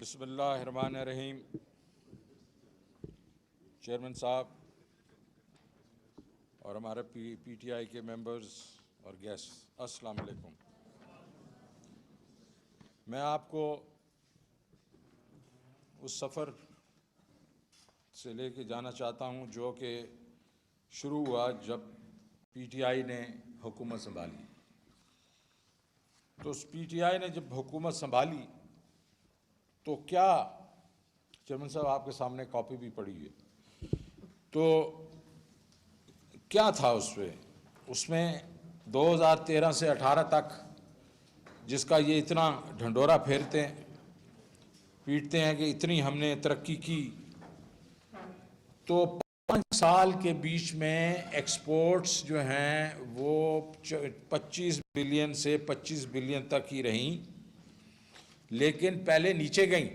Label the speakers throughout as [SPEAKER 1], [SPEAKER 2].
[SPEAKER 1] बिस्मिल्लाहिर्रहमानिर्रहीम। चेयरमैन साहब और हमारे पीटीआई के मेंबर्स और गेस्ट, अस्सलाम वालेकुम। मैं आपको उस सफ़र से लेके जाना चाहता हूं जो कि शुरू हुआ जब पीटीआई ने हुकूमत संभाली। तो उस पीटीआई ने जब हुकूमत संभाली तो क्या, चेयरमैन साहब आपके सामने कॉपी भी पड़ी है, तो क्या था उसमें 2013 से 18 तक जिसका ये इतना ढंढोरा पीटते हैं कि इतनी हमने तरक्की की, तो 5 साल के बीच में एक्सपोर्ट्स जो हैं वो 25 बिलियन से 25 बिलियन तक ही रहीं, लेकिन पहले नीचे गई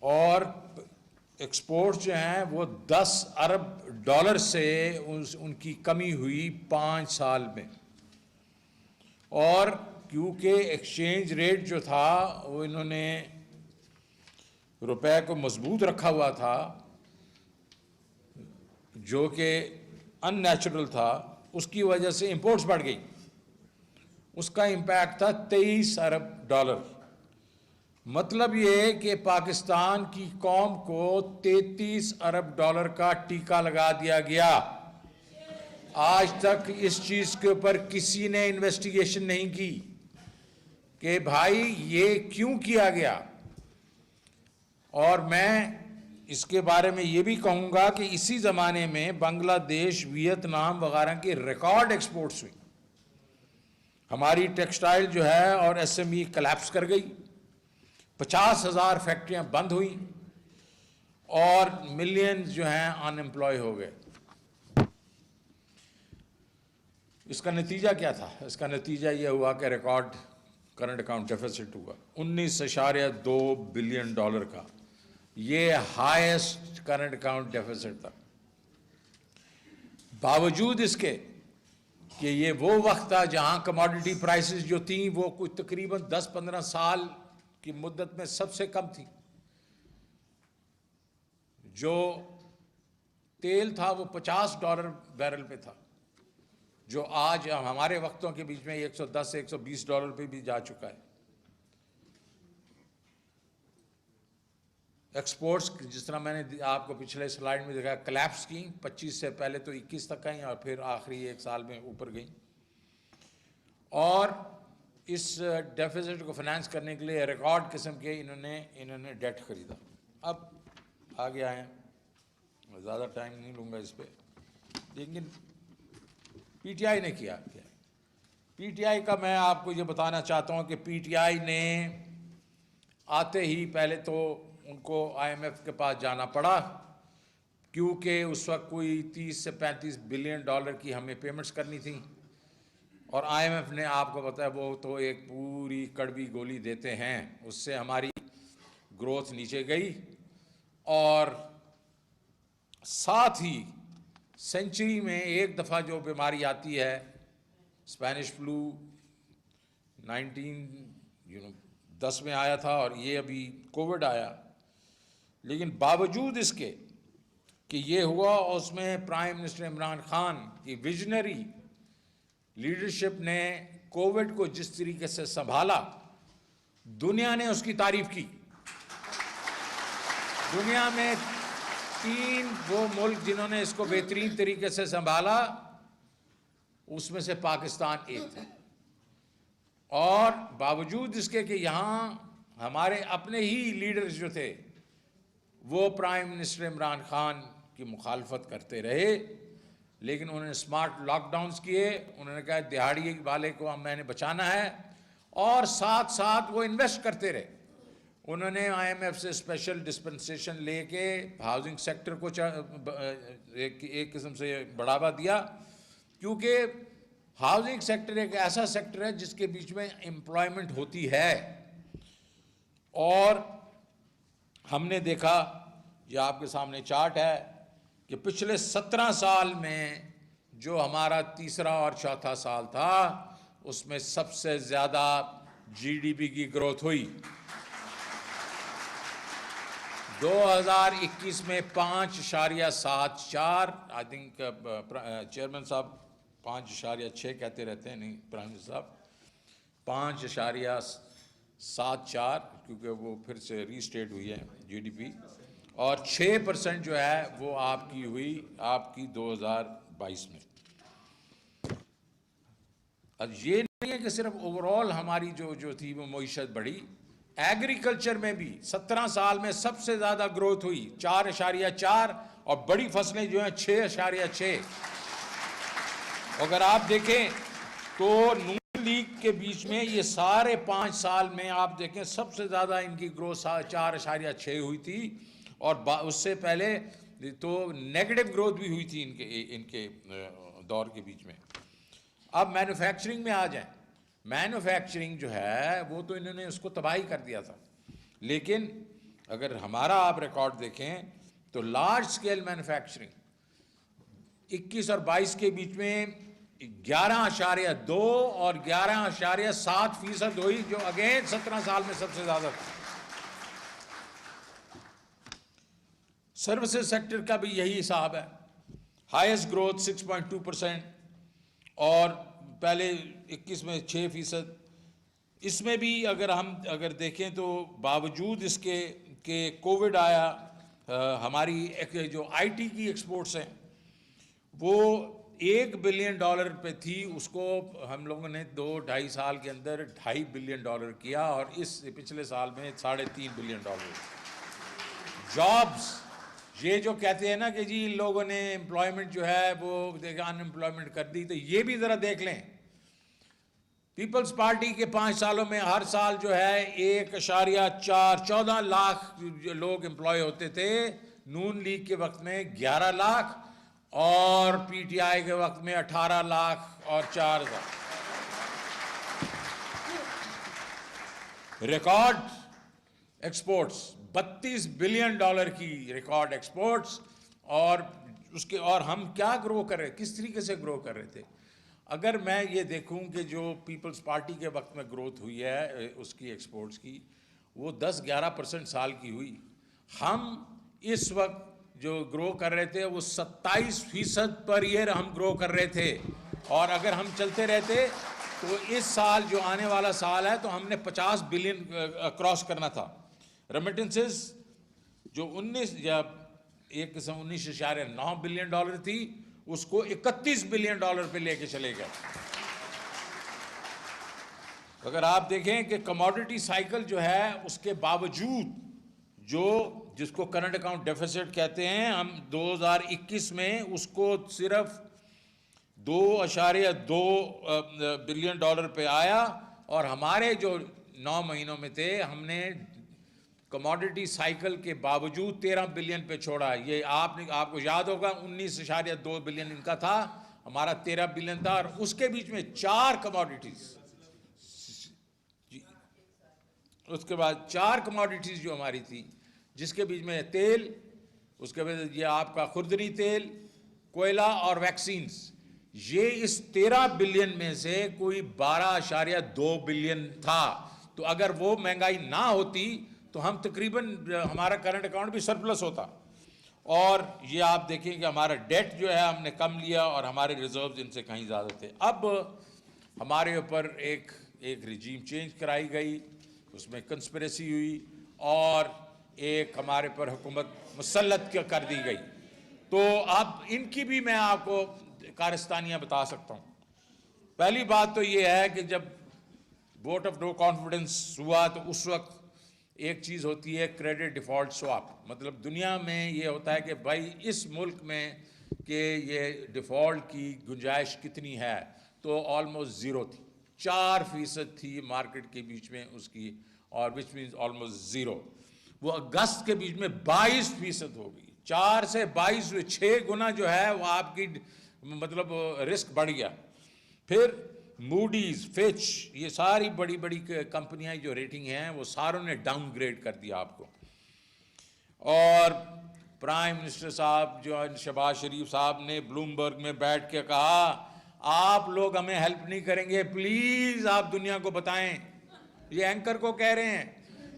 [SPEAKER 1] और एक्सपोर्ट्स जो हैं वो 10 अरब डॉलर से उनकी कमी हुई 5 साल में। और क्योंकि एक्सचेंज रेट जो था वो इन्होंने रुपए को मजबूत रखा हुआ था, जो कि अननेचुरल था, उसकी वजह से इंपोर्ट्स बढ़ गई। उसका इम्पैक्ट था 23 अरब डॉलर। मतलब ये कि पाकिस्तान की कौम को 33 अरब डॉलर का टीका लगा दिया गया। आज तक इस चीज़ के ऊपर किसी ने इन्वेस्टिगेशन नहीं की कि भाई ये क्यों किया गया। और मैं इसके बारे में ये भी कहूँगा कि इसी ज़माने में बांग्लादेश, वियतनाम वगैरह की रिकॉर्ड एक्सपोर्ट्स हुई। हमारी टेक्सटाइल जो है और एसएमई कोलैप्स कर गई, 50,000 फैक्ट्रियां बंद हुई और मिलियंस जो हैं अनएम्प्लॉय हो गए। इसका नतीजा क्या था? इसका नतीजा यह हुआ कि रिकॉर्ड करंट अकाउंट डेफिसिट हुआ 19.2 बिलियन डॉलर का। ये हाईएस्ट करंट अकाउंट डेफिसिट था। बावजूद इसके कि ये वो वक्त था जहां कमोडिटी प्राइसेस जो थी वो कुछ तकरीबन 10-15 साल की मुद्दत में सबसे कम थी। जो तेल था वो $50 बैरल पे था, जो आज हमारे वक्तों के बीच में 110 से 120 डॉलर पे भी जा चुका है। एक्सपोर्ट्स, जिस तरह मैंने आपको पिछले स्लाइड में दिखाया, कोलैप्स की। 25 से पहले तो 21 तक गई और फिर आखिरी 1 साल में ऊपर गई। और इस डेफिसिट को फाइनेंस करने के लिए रिकॉर्ड किस्म के इन्होंने डेट खरीदा। अब आगे आए, ज़्यादा टाइम नहीं लूँगा इस पर, लेकिन पीटीआई ने किया क्या? पीटीआई का मैं आपको ये बताना चाहता हूँ कि पीटीआई ने आते ही पहले तो उनको आईएमएफ के पास जाना पड़ा, क्योंकि उस वक्त कोई 30 से 35 बिलियन डॉलर की हमें पेमेंट्स करनी थी। और आईएमएफ ने, आपको पता है, वो तो एक पूरी कड़वी गोली देते हैं, उससे हमारी ग्रोथ नीचे गई। और साथ ही सेंचुरी में एक दफ़ा जो बीमारी आती है, स्पेनिश फ्लू 1910 में आया था और ये अभी कोविड आया। लेकिन बावजूद इसके कि ये हुआ, उसमें प्राइम मिनिस्टर इमरान खान की विजनरी लीडरशिप ने कोविड को जिस तरीके से संभाला, दुनिया ने उसकी तारीफ की। दुनिया में 3 वो मुल्क जिन्होंने इसको बेहतरीन तरीके से संभाला, उसमें से पाकिस्तान एक था। और बावजूद इसके कि यहाँ हमारे अपने ही लीडर्स जो थे वो प्राइम मिनिस्टर इमरान खान की मुखालफत करते रहे, लेकिन उन्होंने स्मार्ट लॉकडाउन्स किए। उन्होंने कहा दिहाड़ी वाले को मैंने बचाना है, और साथ साथ वो इन्वेस्ट करते रहे। उन्होंने आईएमएफ से स्पेशल डिस्पेंसेशन लेके हाउसिंग सेक्टर को एक किस्म से बढ़ावा दिया, क्योंकि हाउसिंग सेक्टर एक ऐसा सेक्टर है जिसके बीच में एम्प्लॉयमेंट होती है। और हमने देखा, ये आपके सामने चार्ट है, कि पिछले 17 साल में जो हमारा तीसरा और चौथा साल था, उसमें सबसे ज़्यादा जीडीपी की ग्रोथ हुई। 2021 में 5.74, आई थिंक चेयरमैन साहब 5.6 कहते रहते हैं, नहीं प्राइम मिनिस्टर साहब 5.74, क्योंकि वो फिर से रीस्टेट हुई है जीडीपी, और 6% जो है वो आपकी हुई आपकी 2022 में। अब ये नहीं है कि सिर्फ ओवरऑल हमारी जो थी वो मईशत बढ़ी, एग्रीकल्चर में भी 17 साल में सबसे ज़्यादा ग्रोथ हुई 4.4, और बड़ी फसलें जो हैं 6.6। अगर आप देखें तो नून लीग के बीच में ये सारे 5 साल में आप देखें सबसे ज़्यादा इनकी ग्रोथ 4.6 हुई थी, और उससे पहले तो नेगेटिव ग्रोथ भी हुई थी इनके दौर के बीच में। अब मैन्युफैक्चरिंग में आ जाएं, मैन्युफैक्चरिंग जो है वो तो इन्होंने उसको तबाही कर दिया था, लेकिन अगर हमारा आप रिकॉर्ड देखें तो लार्ज स्केल मैन्युफैक्चरिंग 21 और 22 के बीच में 11.2 और 11.7% हुई, जो अगेन 17 साल में सबसे ज्यादा था। सर्विसेज सेक्टर का भी यही हिसाब है, हाईएस्ट ग्रोथ 6.2%, और पहले 21 में 6%। इसमें भी अगर देखें तो बावजूद इसके कि कोविड आया, हमारी जो आईटी की एक्सपोर्ट्स हैं वो $1 बिलियन पे थी, उसको हम लोगों ने 2-2.5 साल के अंदर $2.5 बिलियन किया, और इस पिछले साल में $3.5 बिलियन। जॉब्स, ये जो कहते हैं ना कि जी इन लोगों ने एम्प्लॉयमेंट जो है वो देखा अनएम्प्लॉयमेंट कर दी, तो ये भी ज़रा देख लें, पीपल्स पार्टी के 5 सालों में हर साल जो है 1.14 लाख लोग एम्प्लॉय होते थे, नून लीग के वक्त में 11 लाख, और पीटीआई के वक्त में 18 लाख और 4 हज़ार। रिकॉर्ड एक्सपोर्ट्स $32 बिलियन की रिकॉर्ड एक्सपोर्ट्स, और हम क्या ग्रो कर रहे, किस तरीके से ग्रो कर रहे थे। अगर मैं ये देखूं कि जो पीपल्स पार्टी के वक्त में ग्रोथ हुई है उसकी एक्सपोर्ट्स की, वो 10-11% साल की हुई। हम इस वक्त जो ग्रो कर रहे थे वो 27% पर ईयर हम ग्रो कर रहे थे, और अगर हम चलते रहते तो इस साल जो आने वाला साल है तो हमने 50 बिलियन क्रॉस करना था। रेमिटेंसेस जो 19.9 बिलियन थी, उसको $31 बिलियन पे लेके चले गए। अगर आप देखें कि कमोडिटी साइकिल जो है उसके बावजूद, जो जिसको करंट अकाउंट डेफिसिट कहते हैं, हम 2021 में उसको सिर्फ $2.2 बिलियन पे आया, और हमारे जो 9 महीनों में थे हमने कमोडिटी साइकिल के बावजूद 13 बिलियन पे छोड़ा। ये आपको याद होगा 19.2 बिलियन इनका था, हमारा 13 बिलियन था, और उसके बीच में 4 कमोडिटीज, उसके बाद 4 कमोडिटीज जो हमारी थी, जिसके बीच में तेल, उसके बाद ये आपका खुरदनी तेल, कोयला और वैक्सीन्स, ये इस 13 बिलियन में से कोई 12.2 बिलियन था। तो अगर वो महंगाई ना होती तो हम तकरीबन हमारा करंट अकाउंट भी सरप्लस होता। और ये आप देखें कि हमारा डेट जो है हमने कम लिया, और हमारे रिजर्व्स इनसे कहीं ज़्यादा थे। अब हमारे ऊपर एक रिजीम चेंज कराई गई, उसमें कंस्पिरेसी हुई, और एक हमारे पर हुकूमत मुसल्लत कर दी गई। तो अब इनकी भी मैं आपको कारस्तानियाँ बता सकता हूँ। पहली बात तो ये है कि जब वोट ऑफ नो कॉन्फिडेंस हुआ तो उस वक्त एक चीज़ होती है क्रेडिट डिफ़ॉल्ट स्वैप, मतलब दुनिया में ये होता है कि भाई इस मुल्क में कि ये डिफ़ॉल्ट की गुंजाइश कितनी है, तो ऑलमोस्ट ज़ीरो थी, 4% थी मार्केट के बीच में उसकी, और विच मीन्स ऑलमोस्ट ज़ीरो। वो अगस्त के बीच में 22% हो गई, 4 से 22 हुए, 6 गुना जो है वो आपकी मतलब रिस्क बढ़ गया। फिर मूडीज, फिच, ये सारी बड़ी बड़ी कंपनियां जो रेटिंग हैं वो सारों ने डाउनग्रेड कर दिया आपको। और प्राइम मिनिस्टर साहब जो शहबाज शरीफ साहब ने ब्लूमबर्ग में बैठ के कहा, आप लोग हमें हेल्प नहीं करेंगे, प्लीज आप दुनिया को बताएं, ये एंकर को कह रहे हैं,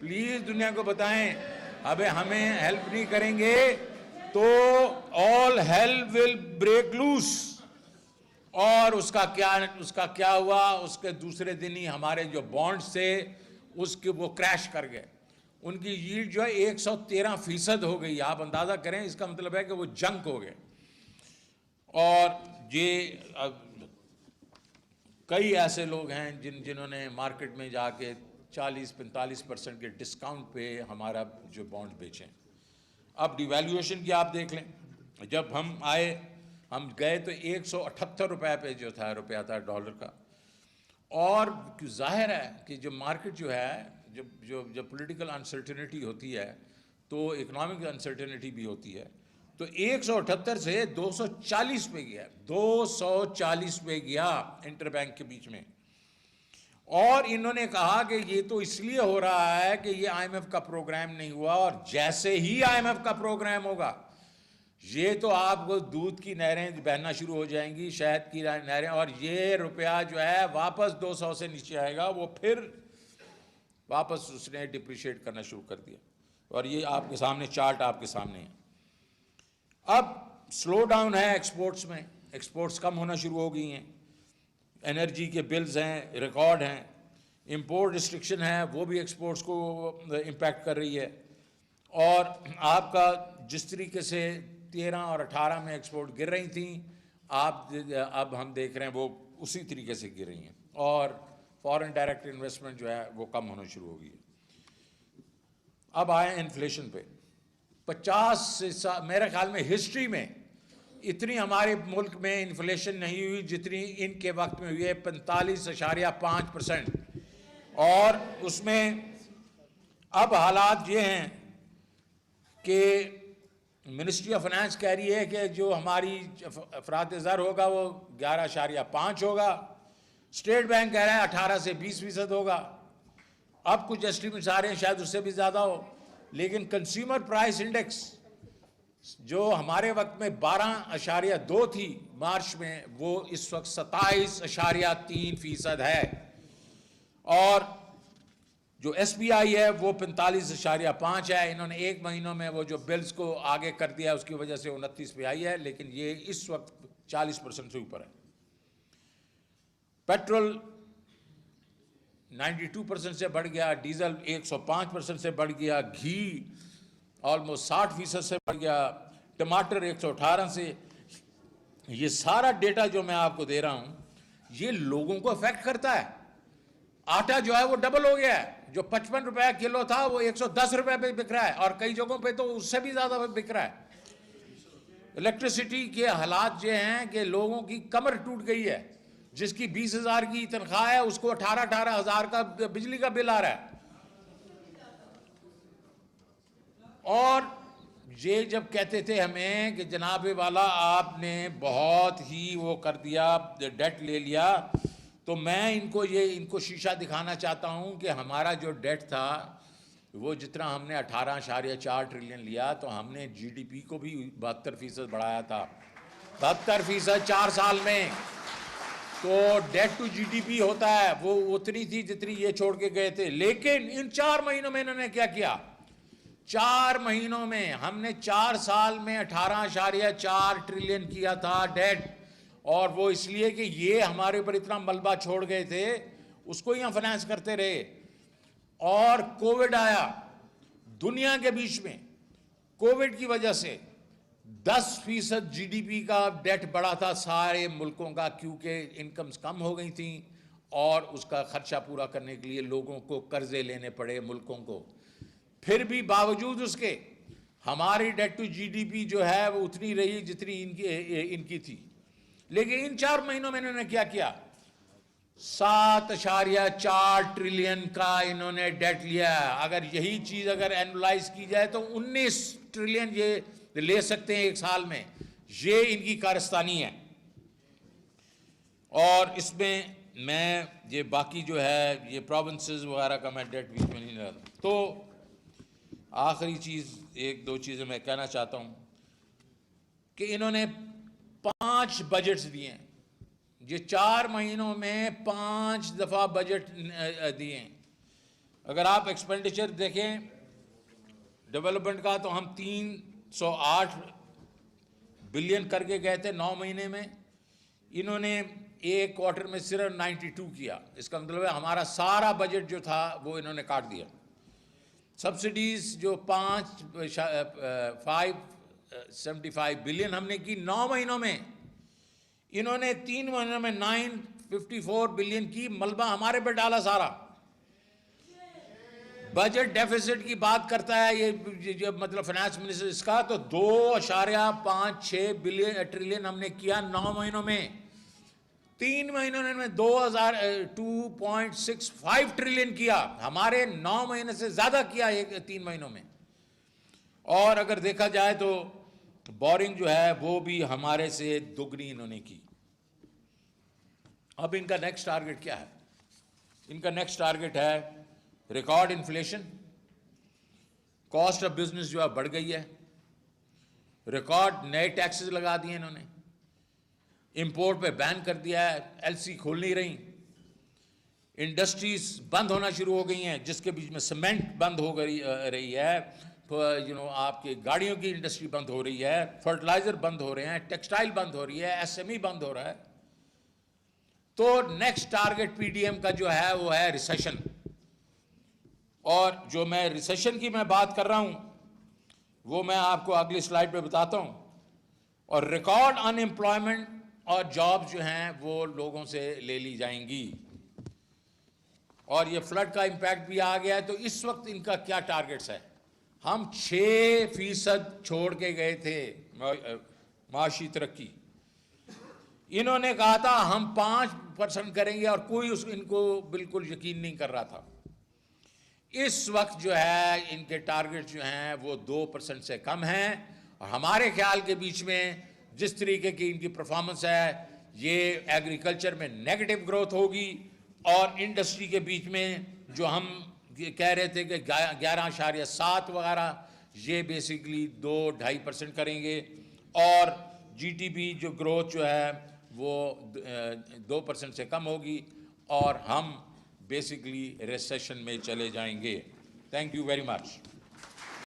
[SPEAKER 1] प्लीज दुनिया को बताएं अबे हमें हेल्प नहीं करेंगे तो all hell will break loose. और उसका क्या हुआ, उसके दूसरे दिन ही हमारे जो बॉन्ड्स थे उसके वो क्रैश कर गए। उनकी यील्ड जो है 113% हो गई। आप अंदाजा करें, इसका मतलब है कि वो जंक हो गए। और ये कई ऐसे लोग हैं जिन्होंने मार्केट में जाके 40-45% के डिस्काउंट पे हमारा जो बॉन्ड बेचें। अब डिवैल्यूएशन की आप देख लें, जब हम आए, हम गए तो 178 रुपए पे जो था रुपया था डॉलर का। और जाहिर है कि जो मार्केट जो है, जब पॉलिटिकल अनसर्टेनिटी होती है तो इकोनॉमिक अनसर्टेनिटी भी होती है। तो 178 से 240 पे गया, 240 पे गया इंटरबैंक के बीच में। और इन्होंने कहा कि ये तो इसलिए हो रहा है कि ये आईएमएफ का प्रोग्राम नहीं हुआ, और जैसे ही आईएमएफ का प्रोग्राम होगा ये तो आपको दूध की नहरें बहना शुरू हो जाएंगी, शहद की नहरें, और ये रुपया जो है वापस 200 से नीचे आएगा। वो फिर वापस उसने डिप्रिशिएट करना शुरू कर दिया। और ये आपके सामने चार्ट आपके सामने है। अब स्लो डाउन है एक्सपोर्ट्स में, एक्सपोर्ट्स कम होना शुरू हो गई हैं। एनर्जी के बिल्स हैं, रिकॉर्ड हैं। इंपोर्ट रिस्ट्रिक्शन है, वो भी एक्सपोर्ट्स को इम्पैक्ट कर रही है। और आपका जिस तरीके से 13 और 18 में एक्सपोर्ट गिर रही थी, अब हम देख रहे हैं वो उसी तरीके से गिर रही हैं। और फॉरेन डायरेक्ट इन्वेस्टमेंट जो है वो कम होना शुरू हो गई है। अब आए इन्फ्लेशन पे। 50 से मेरे ख्याल में हिस्ट्री में इतनी हमारे मुल्क में इन्फ्लेशन नहीं हुई जितनी इनके वक्त में हुई है, 45.5%। और उसमें अब हालात ये हैं कि मिनिस्ट्री ऑफ फाइनेंस कह रही है कि जो हमारी अफरात ज़र होगा वो 11.5 होगा। स्टेट बैंक कह रहा है 18 से 20% होगा। अब कुछ एस्टिमेट्स आ रहे हैं शायद उससे भी ज़्यादा हो। लेकिन कंज्यूमर प्राइस इंडेक्स जो हमारे वक्त में 12.2 थी मार्च में, वो इस वक्त 27.3% है। और जो SPI है वो 45.5 है। इन्होंने एक महीनों में वो जो बिल्स को आगे कर दिया उसकी वजह से 29 पे आई है, लेकिन ये इस वक्त 40% से ऊपर है। पेट्रोल 92% से बढ़ गया, डीजल 105% से बढ़ गया, घी ऑलमोस्ट 60% से बढ़ गया, टमाटर 118 से। ये सारा डेटा जो मैं आपको दे रहा हूं ये लोगों को अफेक्ट करता है। आटा जो है वो डबल हो गया है, जो 55 रुपया किलो था वो 110 रुपए पे बिक रहा है, और कई जगहों पे तो उससे भी ज्यादा बिक रहा है। इलेक्ट्रिसिटी के हालात ये हैं कि लोगों की कमर टूट गई है। जिसकी 20,000 की तनख्वाह है उसको 18,000 का बिजली का बिल आ रहा है। और ये जब कहते थे हमें कि जनाबे वाला आपने बहुत ही वो कर दिया, डेट ले लिया, तो मैं इनको शीशा दिखाना चाहता हूं कि हमारा जो डेट था वो जितना हमने 18.4 ट्रिलियन लिया, तो हमने GDP को भी 72% बढ़ाया था। 72% 4 साल में। तो डेट टू GDP होता है वो उतनी थी जितनी ये छोड़ के गए थे। लेकिन इन 4 महीनों में इन्होंने क्या किया? 4 महीनों में हमने 4 साल में 18.4 ट्रिलियन किया था डेट। और वो इसलिए कि ये हमारे ऊपर इतना मलबा छोड़ गए थे, उसको ही हम फाइनेंस करते रहे। और कोविड आया दुनिया के बीच में, कोविड की वजह से 10% GDP का डेट बढ़ा था सारे मुल्कों का, क्योंकि इनकम्स कम हो गई थी और उसका खर्चा पूरा करने के लिए लोगों को कर्जे लेने पड़े मुल्कों को। फिर भी बावजूद उसके हमारी डेट टू GDP जो है वो उतनी रही जितनी इनकी थी। लेकिन इन 4 महीनों में इन्होंने क्या किया? 7.4 ट्रिलियन का इन्होंने डेट लिया। अगर यही चीज अगर एनुलाइज की जाए तो 19 ट्रिलियन ये ले सकते हैं एक साल में। ये इनकी कारस्तानी है। और इसमें मैं ये बाकी जो है ये प्रोविंसेस वगैरह का मैं डेट बीच में नहीं ले। तो आखिरी चीज 1-2 चीजें मैं कहना चाहता हूं कि इन्होंने 5 बजट्स दिए हैं। ये 4 महीनों में 5 दफा बजट दिए हैं। अगर आप एक्सपेंडिचर देखें डेवलपमेंट का तो हम 308 बिलियन करके गए थे 9 महीने में, इन्होंने एक क्वार्टर में सिर्फ 92 किया। इसका मतलब है हमारा सारा बजट जो था वो इन्होंने काट दिया। सब्सिडीज जो 575 बिलियन हमने की 9 महीनों में, इन्होंने 3 महीनों में 954 बिलियन की, मलबा हमारे पे डाला सारा। बजट डेफिसिट की बात करता है ये जो मतलब फाइनेंस मिनिस्टर इसका, तो 2.56 ट्रिलियन हमने किया 9 महीनों में। 3 महीनों में 2.65 ट्रिलियन किया, हमारे 9 महीने से ज्यादा किया 3 महीनों में। और अगर देखा जाए तो बोरिंग जो है वो भी हमारे से दुगनी इन्होंने की। अब इनका नेक्स्ट टारगेट क्या है? इनका नेक्स्ट टारगेट है record inflation, cost of business जो है बढ़ गई है, रिकॉर्ड नए टैक्सेस लगा दिए इन्होंने, इंपोर्ट पे बैन कर दिया है, एलसी खोल नहीं रही, इंडस्ट्रीज बंद होना शुरू हो गई हैं, जिसके बीच में सीमेंट बंद हो गई रही है, आपके गाड़ियों की इंडस्ट्री बंद हो रही है, फर्टिलाइजर बंद हो रहे हैं, टेक्सटाइल बंद हो रही है, एसएमई बंद हो रहा है। तो नेक्स्ट टारगेट पीडीएम का जो है वो है रिसेशन। और जो मैं रिसेशन की मैं बात कर रहा हूं वो मैं आपको अगली स्लाइड पे बताता हूं। और रिकॉर्ड अनएम्प्लॉयमेंट और जॉब जो हैं वो लोगों से ले ली जाएंगी। और ये फ्लड का इंपैक्ट भी आ गया है। तो इस वक्त इनका क्या टारगेट्स है? हम 6% छोड़ के गए थे माशी तरक्की, इन्होंने कहा था हम 5% करेंगे और कोई इनको बिल्कुल यकीन नहीं कर रहा था। इस वक्त जो है इनके टारगेट जो हैं वो 2% से कम हैं। और हमारे ख्याल के बीच में जिस तरीके की इनकी परफॉर्मेंस है, ये एग्रीकल्चर में नेगेटिव ग्रोथ होगी और इंडस्ट्री के बीच में जो हम कह रहे थे कि 11.7 वगैरह, ये बेसिकली 2-2.5% करेंगे। और जीडीपी जो ग्रोथ जो है वो 2% से कम होगी और हम बेसिकली रिसेशन में चले जाएंगे। Thank you very much.